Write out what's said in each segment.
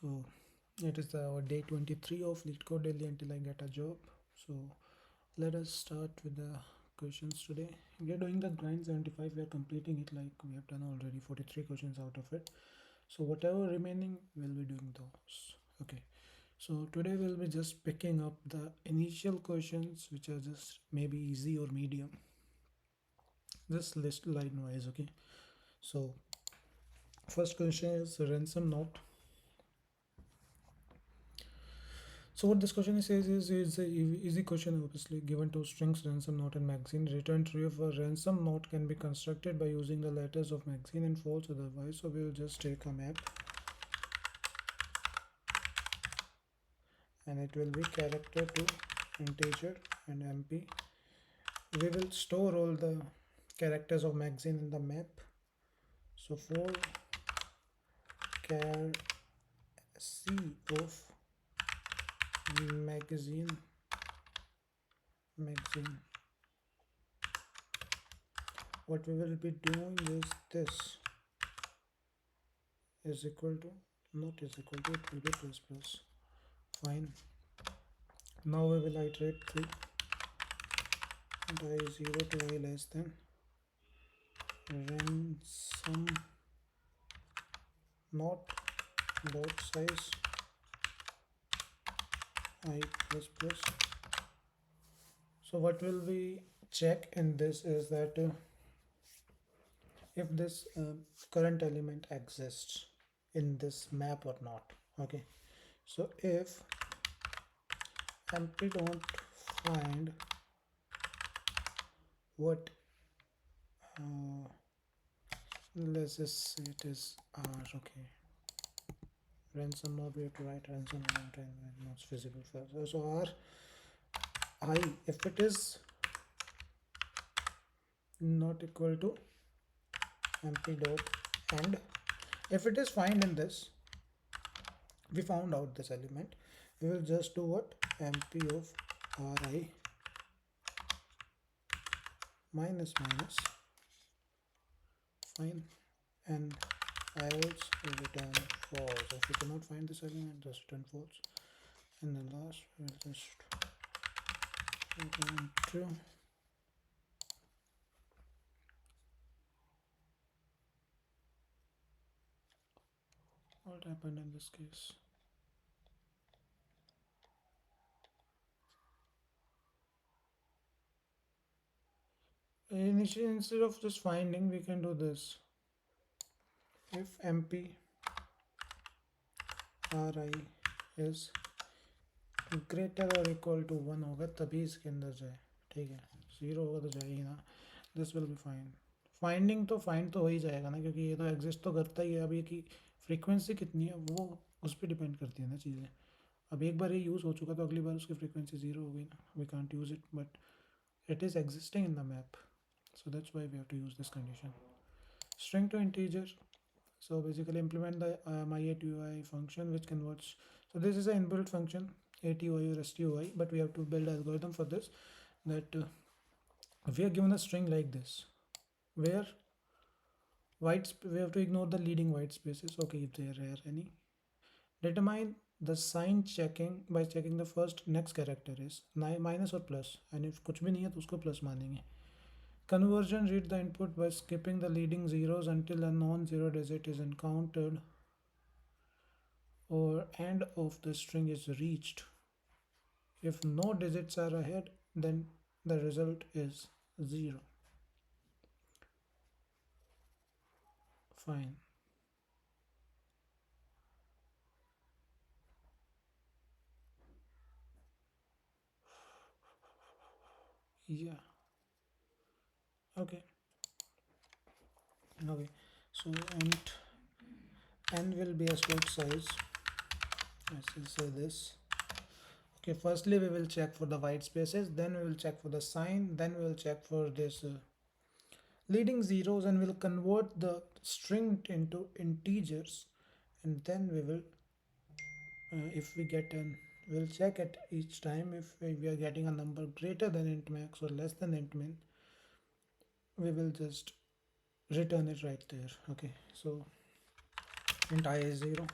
So it is our day 23 of Leetcode daily until I get a job. So let us start with the questions today. We are doing the grind 75. We are completing it, like we have done already 43 questions out of it. So whatever remaining, we'll be doing those. Okay. So today we'll be just picking up the initial questions, which are just maybe easy or medium. Just list line wise. Okay. So first question is ransom note. So what this question says is a easy question, obviously. Given two strings, ransom note and magazine, return true if a ransom note can be constructed by using the letters of magazine and false otherwise. So we will just take a map and it will be character to integer and MP. We will store all the characters of magazine in the map. So for char C of magazine what we will be doing is this is equal to not is equal to, it will be plus plus. Fine. Now we will iterate through and I 0 to I less than ransom not dot size I plus plus. So what will we check in this is that if this current element exists in this map or not. Okay, so if MP don't find what let's just say it is R. Okay, ransom node, we have to write ransom node and not visible first. So R I, if it is not equal to MP dot and if it is found in this, we found out this element, we will just do what, MP of Ri minus minus. Fine, and else will return false. If we cannot find this element, just return false, and the last will just return true. What happened in this case? Initially, instead of just finding, we can do this. If MP Ri is greater और equal to 1 होगा तभी इसके अंदर जाए, ठीक है, 0 होगा तो जाएगी ना. This will be fine. Finding तो फाइंड तो हो ही जाएगा ना, क्योंकि ये तो एग्जिस्ट तो करता ही है. अब ये की फ्रीक्वेंसी कितनी है वो उस पर डिपेंड करती है ना चीज़ें. अब एक बार ये यूज़ हो चुका तो अगली बार उसकी फ्रीक्वेंसी 0 हो गई ना. We can't use it but it is existing in the map, so that's why we have to use this condition. String to integer, so basically implement the myatui function which converts. So this is an inbuilt function atui or stui, but we have to build an algorithm for this, that we are given a string like this where we have to ignore the leading white spaces. Okay, if there are any, determine the sign checking by checking the first next character is minus or plus, and if कुछ भी नहीं है तो उसको plus मानेंगे. Conversion, read the input by skipping the leading zeros until a non-zero digit is encountered or end of the string is reached. If no digits are ahead, then the result is 0. Fine. Yeah. Okay. Okay. So n will be a slot size. Let's say this. Okay, firstly we will check for the white spaces, then we will check for the sign, then we will check for this leading zeros, and we'll convert the string into integers, and then we will if we get an, we'll check at each time if we are getting a number greater than int max or less than int min, we will just return it right there. Okay, so int I is 0,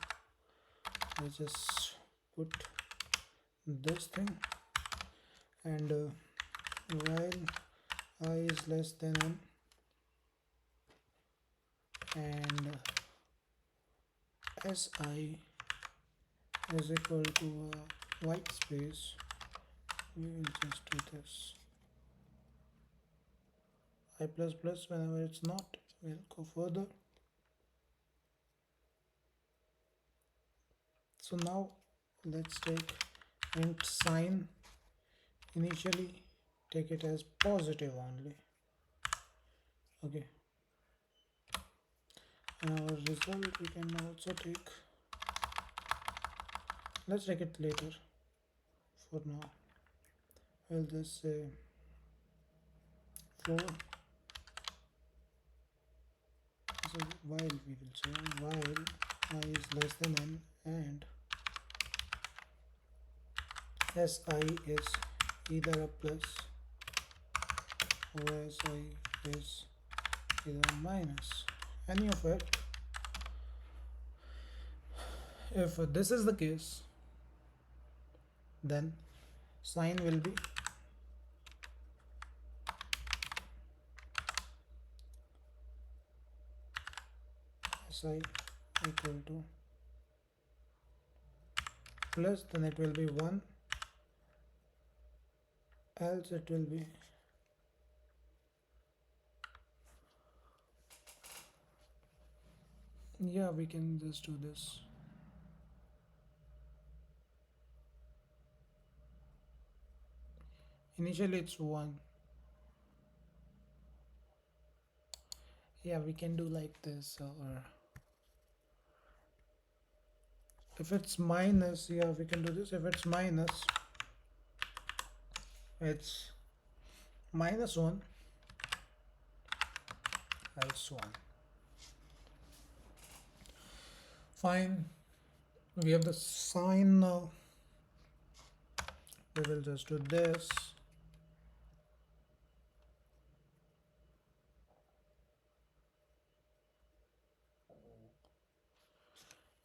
I just put this thing, and while I is less than n and si is equal to a white space, we will just do this. I plus plus whenever it's not, we'll go further. So now let's take int sign. Initially take it as positive only. Okay, and our result we can also take, let's take it later. For now we'll just say 4. So while we will say while I is less than n and si is either a plus or si is either a minus, any of it. If this is the case, then sign will be si equal to plus, then it will be 1, else it will be yeah, we can just do this. Initially it's 1. Yeah, we can do like this, or if it's minus, yeah, we can do this. If it's minus, it's -1 else 1. Fine, we have the sign now. We will just do this.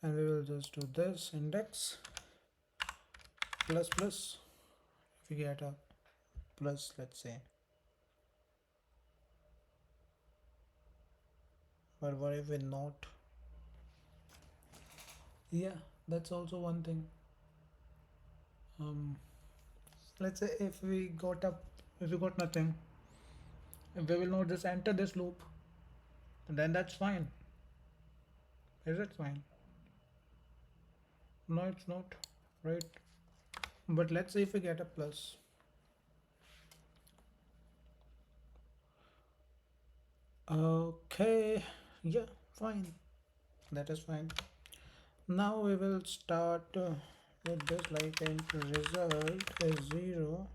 And we will just do this index plus plus. If we get a plus, let's say, but what if we're not? Yeah, that's also one thing. Let's say if we got nothing, if we will not just enter this loop, then that's fine. Is it fine? No, it's not, right? But let's say if we get a plus. Okay, yeah, fine. That is fine. Now we will start with this, like int result is 0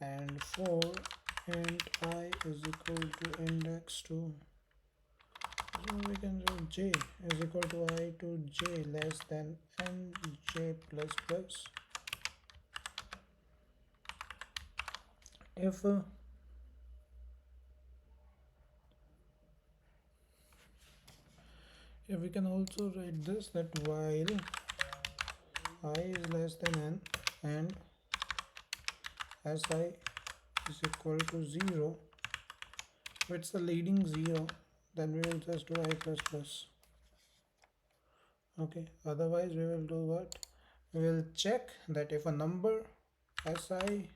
and 4 int I is equal to index 2. So we can do j is equal to I to j less than n j plus plus. If we can also write this, that while I is less than n and si is equal to 0, if it's the leading 0, then we will just do I plus plus. Okay, otherwise we will do what? We will check that if a number si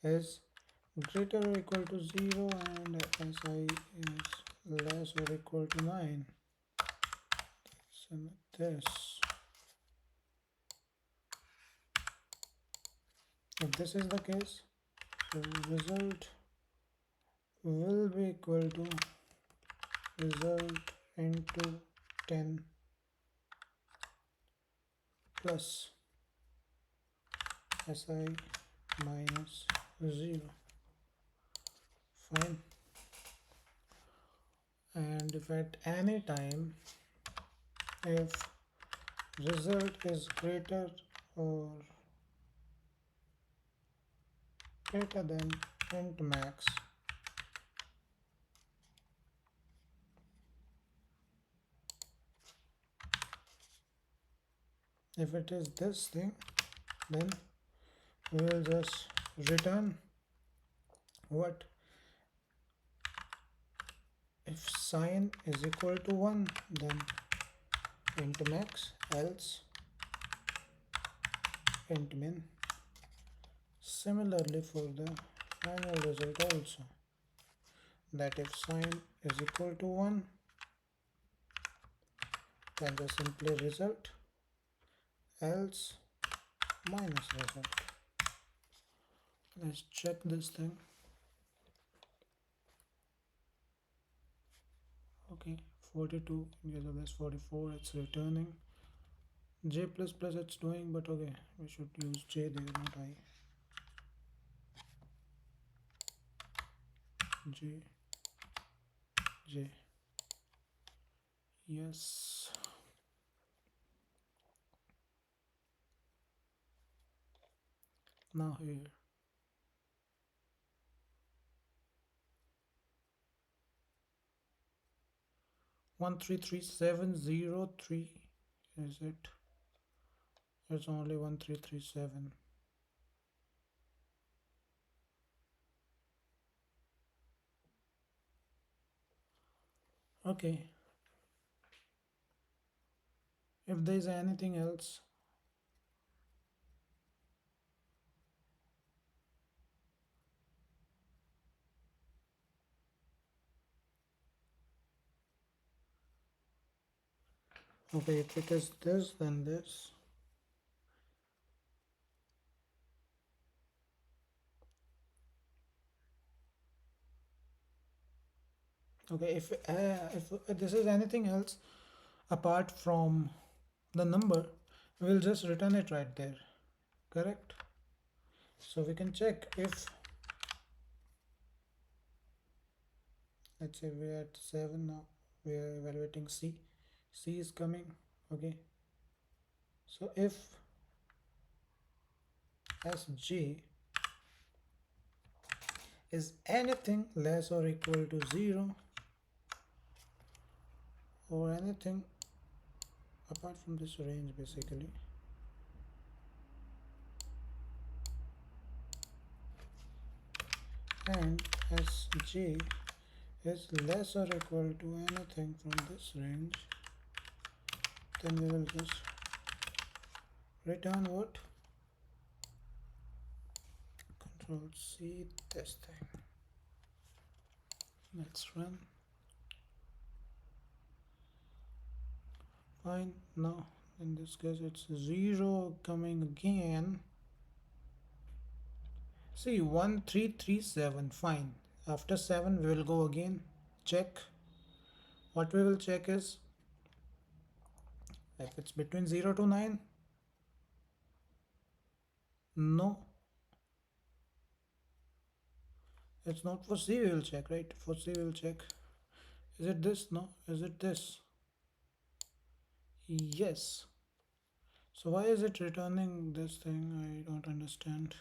is greater or equal to 0 and si is less or equal to 9. So this, if this is the case, so result will be equal to result into 10 plus si minus 0. Fine. And if at any time, if result is greater or greater than int max, If it is this thing, then we will just return what? If sign is equal to 1, then int max, else int min. Similarly for the final result also, that if sign is equal to 1, then just simply result, else minus result. Let's check this thing. Okay, 42 in case of this, 44 it's returning. J++ it's doing, but okay, we should use J there, not I. J, J, yes. Now here, 133703 is it? It's only 1337. Okay, if there is anything else, okay, if it is this, then this. Okay, if this is anything else apart from the number, we'll just return it right there, correct? So we can check if, let's say we're at 7 now, we're evaluating C. C is coming, okay. So if Sj is anything less or equal to 0, or anything apart from this range basically, and Sj is less or equal to anything from this range, then we will just return what? Control C, this thing. Let's run. Fine. Now in this case it's 0 coming again. See, 1337. Fine. After 7 we will go again, check. What we will check is if it's between 0 to 9. No, it's not. For C we will check, right? For C we will check. Is it this? No. Is it this? Yes. So why is it returning this thing? I don't understand.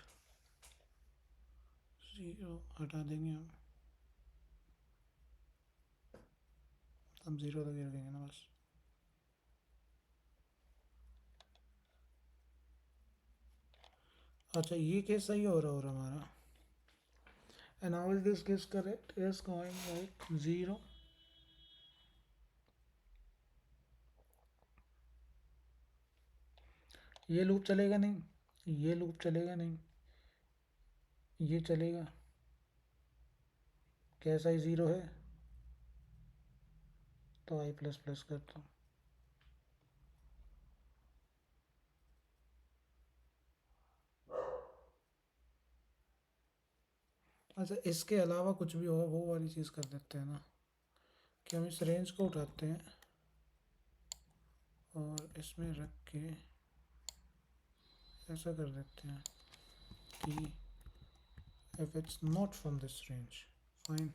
0 हटा देंगे हम 0 तक रखेंगे ना बस. अच्छा, ये case सही हो रहा हमारा. And how is this case correct? Is going like 0. ये लूप चलेगा नहीं, ये लूप चलेगा नहीं, ये चलेगा. कैसा ही 0 है तो i प्लस प्लस करता हूँ. अच्छा, इसके अलावा कुछ भी हो वो वाली चीज़ कर देते हैं ना, कि हम इस रेंज को उठाते हैं और इसमें रख के ऐसा कर देते हैं कि if it's not from this range, fine.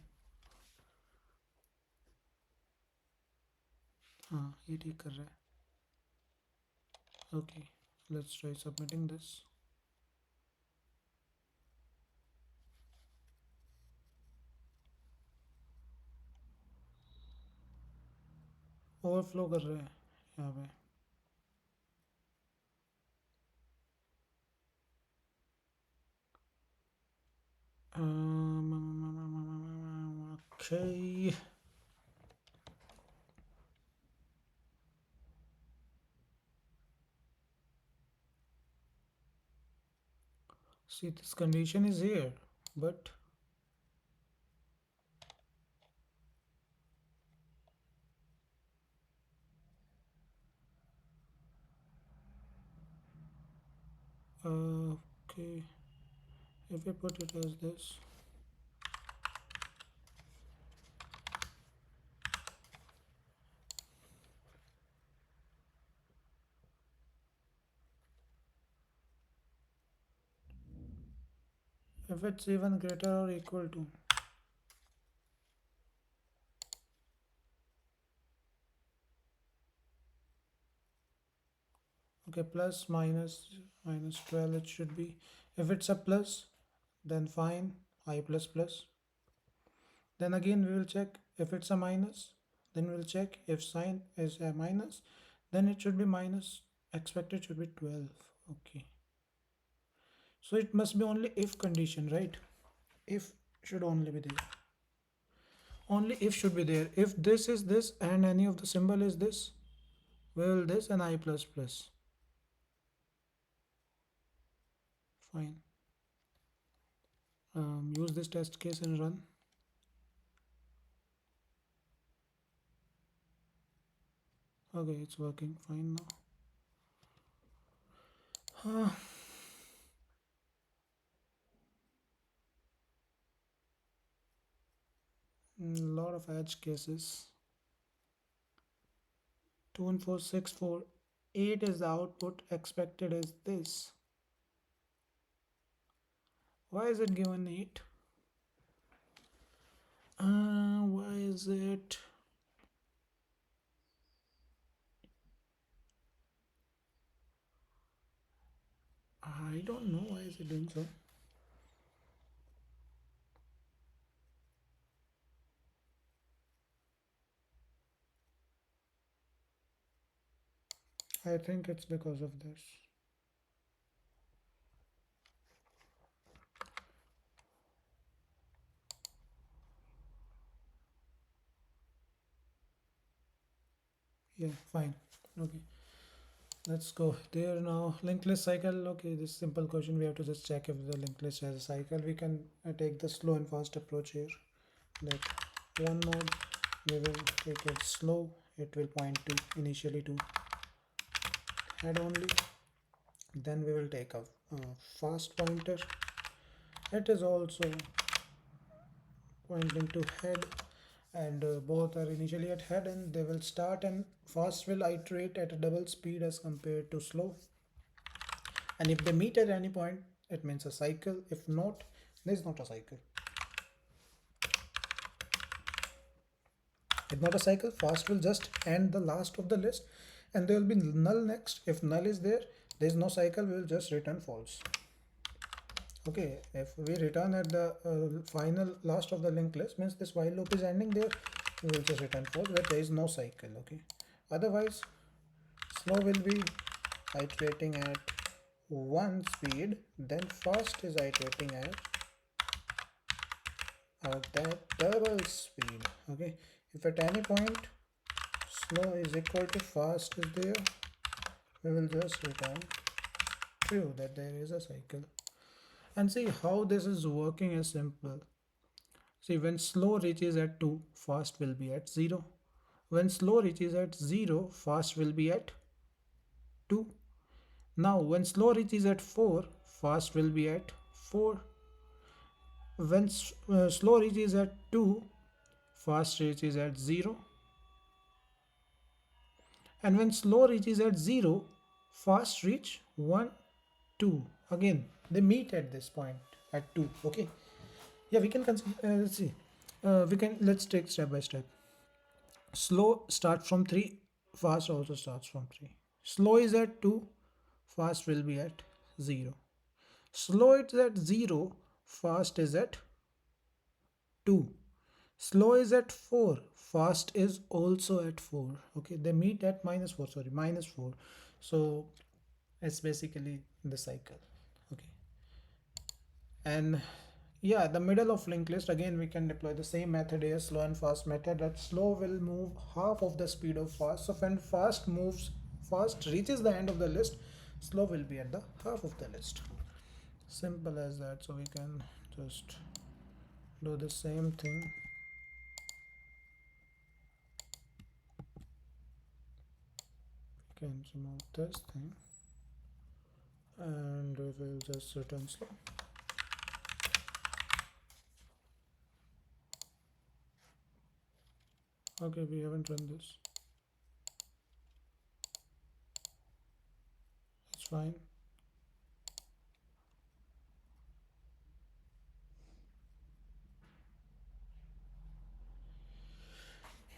हाँ, ये ठीक कर रहा है. Okay, let's try submitting this. Overflow कर रहे हैं यहाँ पे. Okay. See, this condition is here, but okay, if I put it as this, if it's even greater or equal to, okay, plus minus 12 it should be. If it's a plus, then fine, I plus plus. Then again we will check if it's a minus, then we'll check if sign is a minus, then it should be minus, expected should be 12. Okay, so it must be only if condition, right? If should only be there, only if should be there. If this is this and any of the symbol is this, we will this and I plus plus. Fine. Use this test case and run. Okay, it's working fine now. Lot of edge cases. 2 and 4, 6, 4. 8 is the output, expected is this. Why is it given 8? Why is it? I don't know why is it doing so. I think it's because of this. Yeah, fine. Okay, let's go there now. Linked list cycle. Okay, this simple question we have to just check if the linked list has a cycle. We can take the slow and fast approach here. That one node we will take it slow. It will point to initially to head only. Then we will take a fast pointer. It is also pointing to head, and both are initially at head, and they will start, and fast will iterate at a double speed as compared to slow. And if they meet at any point, it means a cycle. If not, there is not a cycle. If not a cycle, fast will just end the last of the list, and there will be null next. If null is there, there is no cycle, we will just return false. Okay, if we return at the final last of the linked list, means this while loop is ending there, we will just return false where there is no cycle. Okay, otherwise slow will be iterating at one speed, then fast is iterating at that double speed. Okay, if at any point slow is equal to fast is there, we will just return true, that there is a cycle. And see how this is working is simple. See, when slow reaches at 2, fast will be at 0. When slow reaches at 0, fast will be at 2. Now, when slow reaches at 4, fast will be at 4. When slow reaches at 2, fast reaches at 0. And when slow reaches at 0, fast reach 1, 2. Again, they meet at this point at 2. Okay. Yeah, we can consider, let's see. Let's take step by step. Slow start from 3, fast also starts from 3. Slow is at 2, fast will be at 0. Slow is at 0, fast is at 2. Slow is at 4, fast is also at 4. Okay, they meet at -4, sorry, -4. So it's basically the cycle. Okay, and Yeah, the middle of linked list, again we can deploy the same method here, slow and fast method, that slow will move half of the speed of fast. So when fast reaches the end of the list, slow will be at the half of the list. Simple as that. So we can just do the same thing. We can remove this thing and we will just return slow. Okay, we haven't run this. It's fine.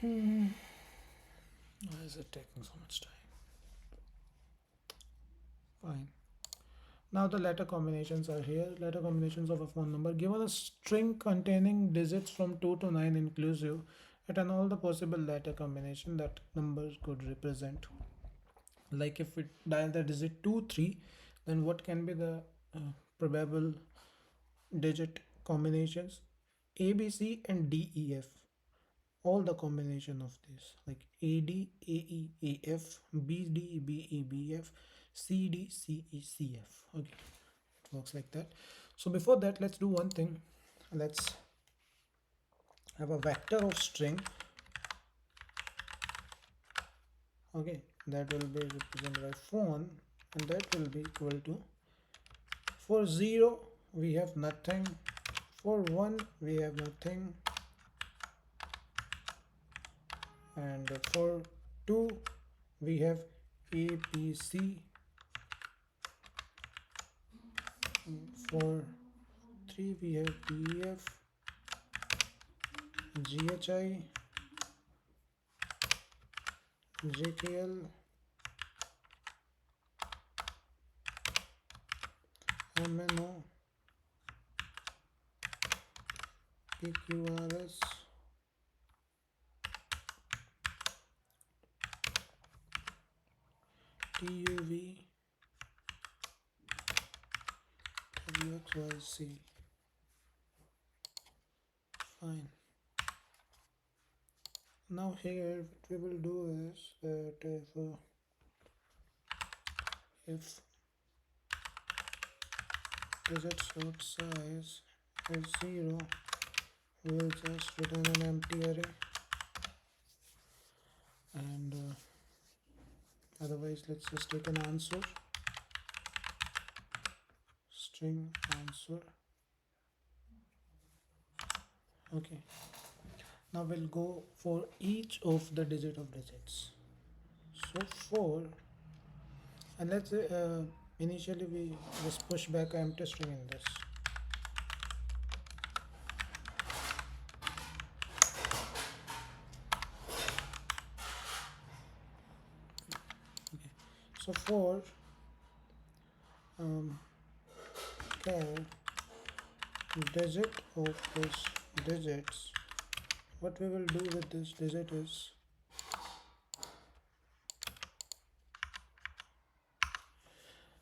Why is it taking so much time? Fine. Now the letter combinations are here. Letter combinations of a phone number. Given a string containing digits from 2 to 9 inclusive, return all the possible letter combination that number could represent. Like if we dial the digit 2, 3, then what can be the probable digit combinations? A, B, C and D, E, F. All the combination of this, like A, D, A, E, A, F, B, D, B, E, B, F, C, D, C, E, C, F. Okay, it works like that. So before that, let's do one thing. Let's have a vector of string. Okay, that will be represented by phone, and that will be equal to, for 0 we have nothing, for 1 we have nothing, and for 2 we have A, B, C, for 3 we have D, E, F, G, H, I, J, K, L, M, N, O, P, Q, R, S, T, U, V, W, X, Y, Z. Fine. Now here what we will do is that if digit sort size is 0, we will just return an empty array, and otherwise let's just take an answer, string answer. Okay, now we'll go for each of the digit of digits. So for, and let's say initially we just push back an empty string in this. Okay, so for char digit of this digits, what we will do with this digit is,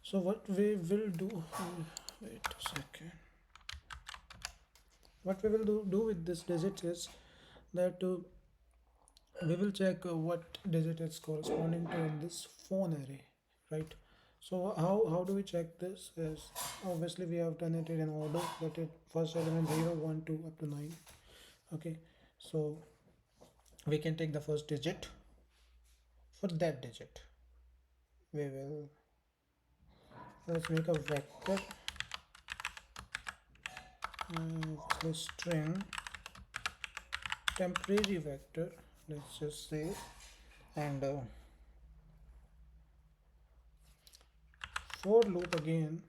so what we will do, wait a second, what we will do with this digit is that we will check what digit is corresponding to in this phone array, right? So how do we check this? Is obviously we have done it in order, that it first element 0, 1, 2 up to 9. Okay, so we can take the first digit. For that digit we will, let's make a vector, the string temporary vector, let's just say, and for loop again,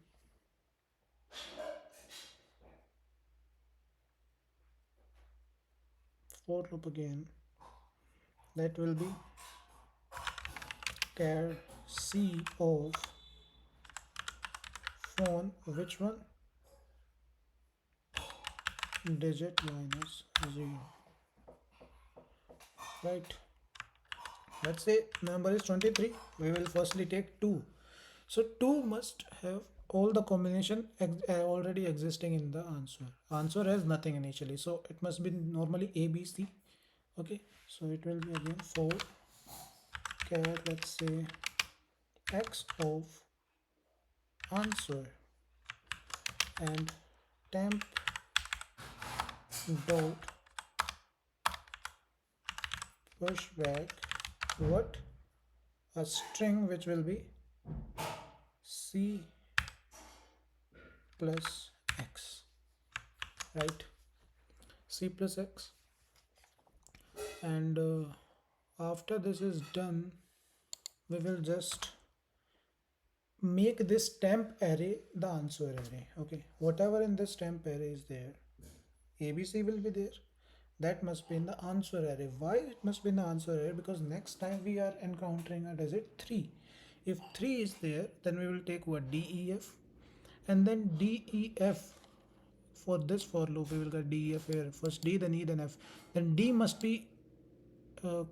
that will be char C of phone, which one, digit minus 0, right? Let's say number is 23, we will firstly take 2, so 2 must have all the combination already existing in the answer has nothing initially, so it must be normally a b c. Okay, so it will be again for char, let's say x of answer and temp dot push back what, a string which will be c plus x, right? C plus x. And after this is done, we will just make this temp array the answer array. Okay, whatever in this temp array is there, abc will be there, that must be in the answer array. Why it must be in the answer array? Because next time we are encountering a digit 3. If 3 is there, then we will take what, def, and then def. For this for loop we will get def here, first d, then e, then f, then d must be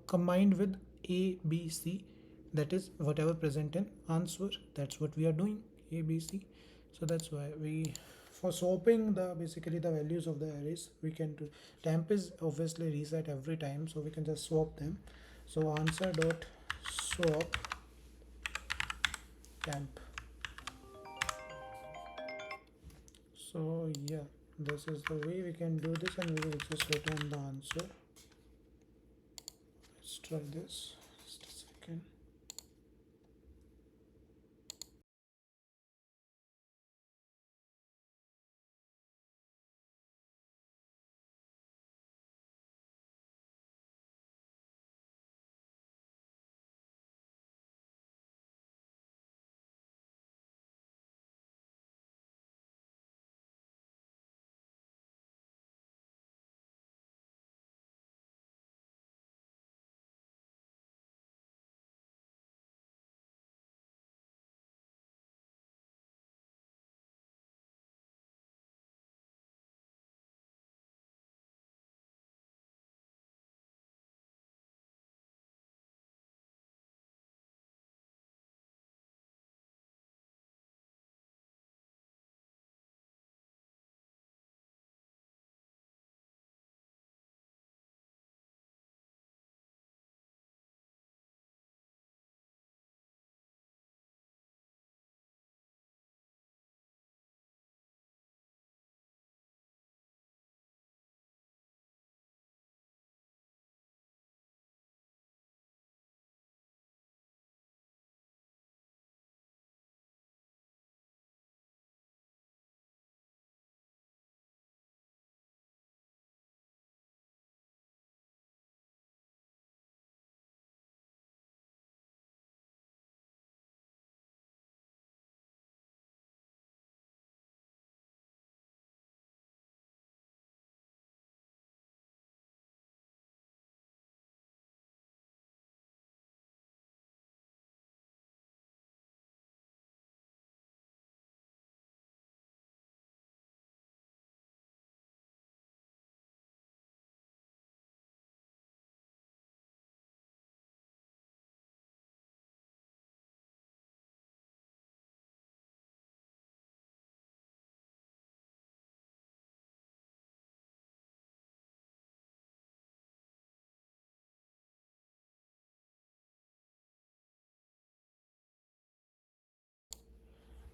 combined with a b c, that is whatever present in answer, that's what we are doing, a b c. So that's why we, for swapping the basically the values of the arrays, we can do, temp is obviously reset every time, so we can just swap them. So answer dot swap temp. So yeah, this is the way we can do this, and we will just return the answer. Let's try this, just a second.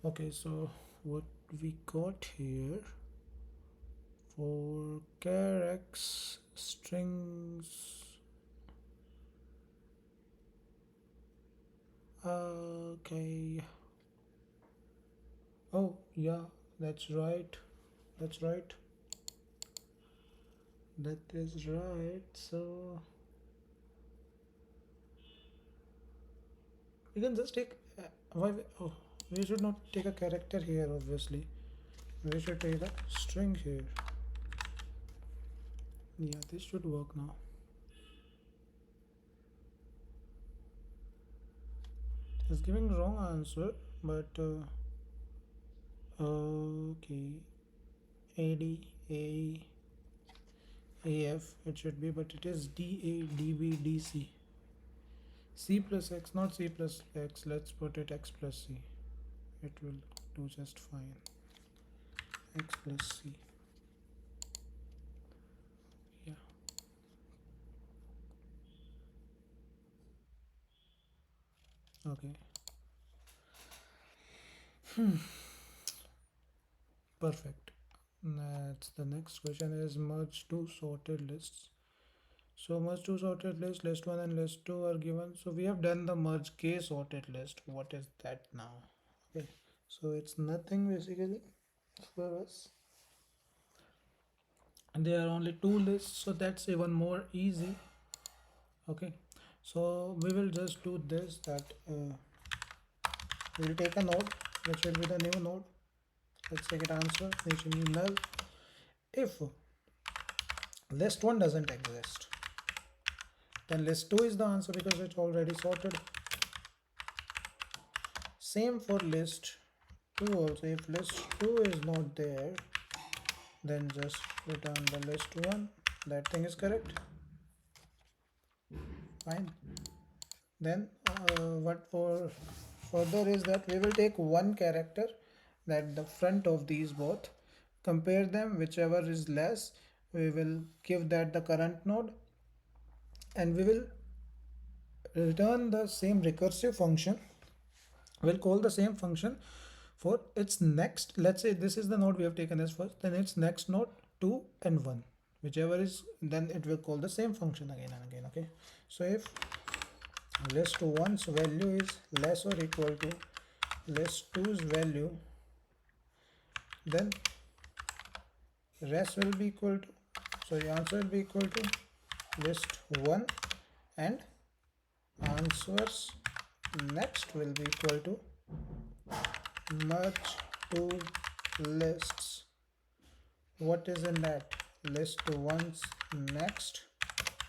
Okay, so what we got here for char x strings, okay, oh yeah, that's right, that's right, that is right. So we can just take why oh, we should not take a character here, obviously we should take a string here. Yeah, this should work now. It's giving wrong answer, but okay, ad a af it should be, but it is da db dc, c plus x, not c plus x, let's put it x plus c, it will do just fine. X plus C. Yeah. Okay. Perfect. That's the next question is merge two sorted lists. So merge two sorted lists, list one and list two are given. So we have done the merge k sorted list. What is that now? Okay. So it's nothing basically for us. And there are only two lists, so that's even more easy. Okay. So we will just do this that we'll take a node which will be the new node. Let's take it answer which will be null. If list 1 doesn't exist, then list 2 is the answer because it's already sorted. Same for list 2 also. If list 2 is not there, then just return the list 1. That thing is correct. Fine. Then what for further is that we will take one character that the front of these both, compare them, whichever is less we will give that the current node, and we will return the same recursive function. We'll call the same function for its next. Let's say this is the node we have taken as first, then its next node 2 and 1, whichever is, then it will call the same function again and again. Okay, so if list 1's value is less or equal to list 2's value, then rest will be equal to, so the answer will be equal to list 1, and answers next will be equal to merge two lists. What is in that? List 1's next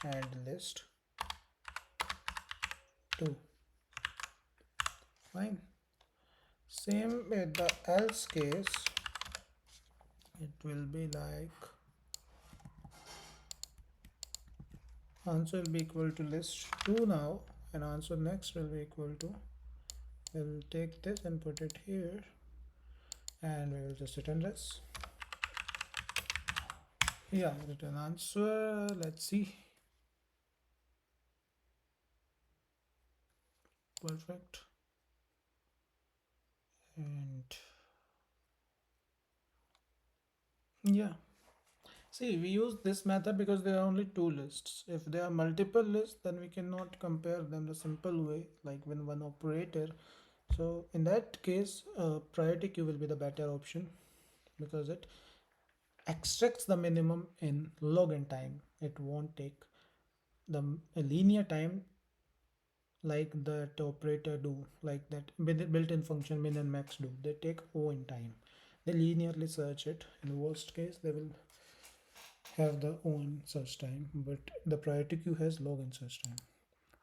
and list 2. Fine. Same with the else case, it will be like answer will be equal to list 2 now, and answer next will be equal to, we'll take this and put it here, and we will just return this. Yeah, return answer. Let's see. Perfect. And yeah, see, we use this method because there are only two lists. If there are multiple lists, then we cannot compare them the simple way, like when one operator. So in that case, priority queue will be the better option because it extracts the minimum in login time. It won't take the linear time like that operator do, like that built-in function min and max do. They take O in time. They linearly search it. In worst case, they will have the own search time, but the priority queue has login search time.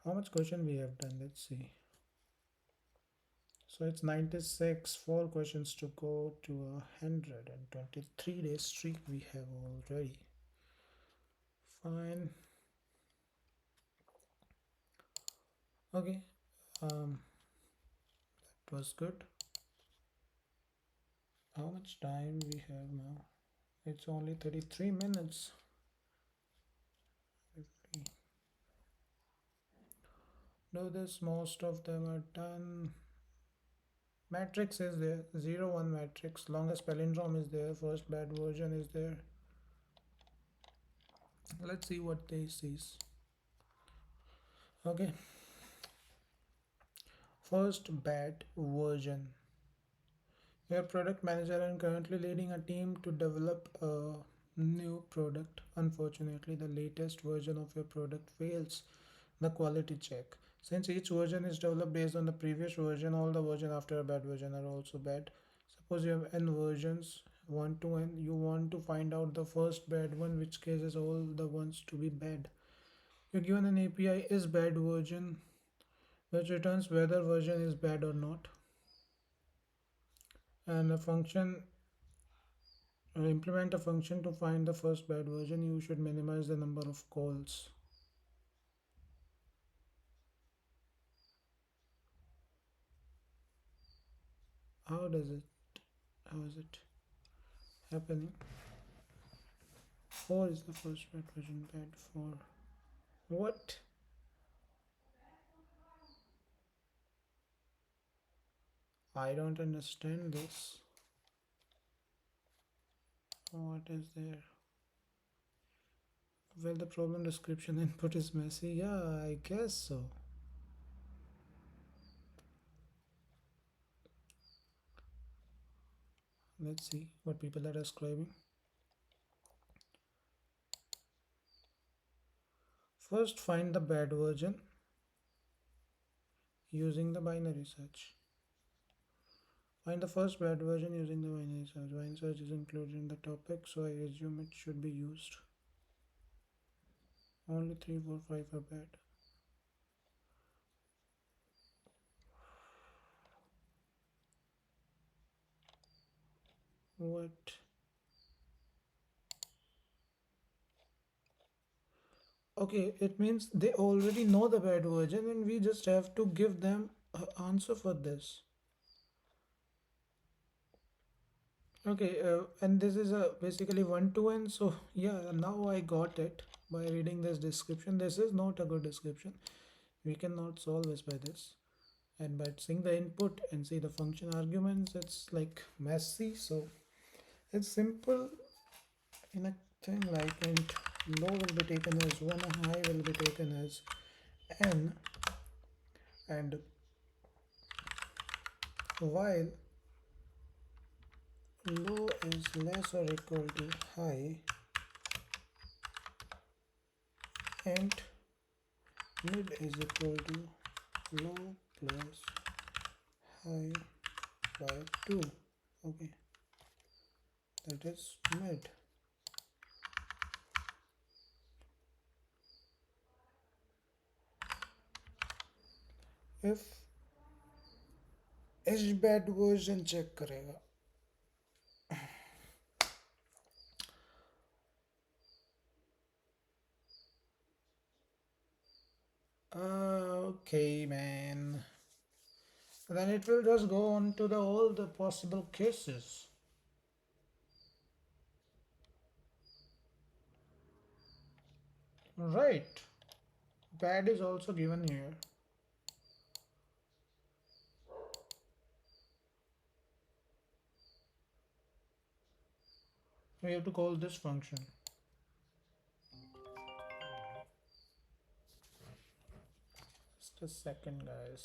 How much question we have done? Let's see. So it's 96, 4 questions to go to 123 days streak we have already. Fine. Okay. That was good. How much time we have now? It's only 33 minutes. Do this, most of them are done. Matrix is there, 0 1 matrix, longest palindrome is there, first bad version is there. Let's see what they says. Okay, first bad version. You're a product manager and currently leading a team to develop a new product. Unfortunately, the latest version of your product fails the quality check. Since each version is developed based on the previous version, all the versions after a bad version are also bad. Suppose you have n versions, 1 to n, you want to find out the first bad one, which cases all the ones to be bad. You're given an API is bad version, which returns whether version is bad or not, and a function implement a function to find the first bad version. You should minimize the number of calls. How does it How is it happening? 4 is the first bad version. Bad 4. What? I don't understand this. What is there? Well, the problem description input is messy. Yeah, I guess so. Let's see what people are describing. First, find the bad version using the binary search. Find the first bad version using the binary search. Binary search is included in the topic, so I assume it should be used. Only 3, 4, 5 are bad. What? Okay, it means they already know the bad version and we just have to give them an answer for this. Okay, and this is a basically 1 to n. So yeah, now I got it by reading this description. This is not a good description. We cannot solve this by this. And by seeing the input and see the function arguments, it's like messy. So it's simple in a thing like int low will be taken as 1, high will be taken as n, and while low is less or equal to high, int mid is equal to low plus high by 2. Okay, that is mid. If as bad version check करेगा. Okay, man. Then it will just go on to all the possible cases. Right. Bad is also given here. We have to call this function. Just a second, guys.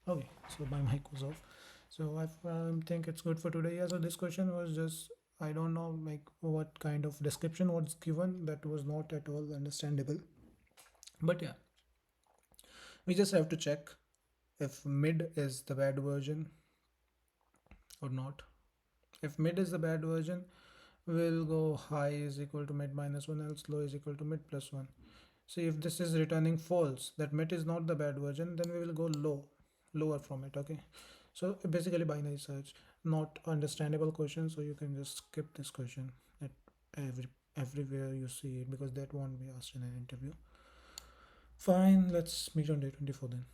Okay, so my mic was off. So I think it's good for today. Yeah, so this question was just, I don't know like what kind of description was given, that was not at all understandable. But yeah, we just have to check if mid is the bad version or not. If mid is the bad version, we'll go high is equal to mid minus 1, else low is equal to mid plus 1. See, if this is returning false, that mid is not the bad version, then we will go lower from it. Okay, so basically binary search, not understandable question, so you can just skip this question at everywhere you see it, because that won't be asked in an interview. Fine, let's meet on day 24 then.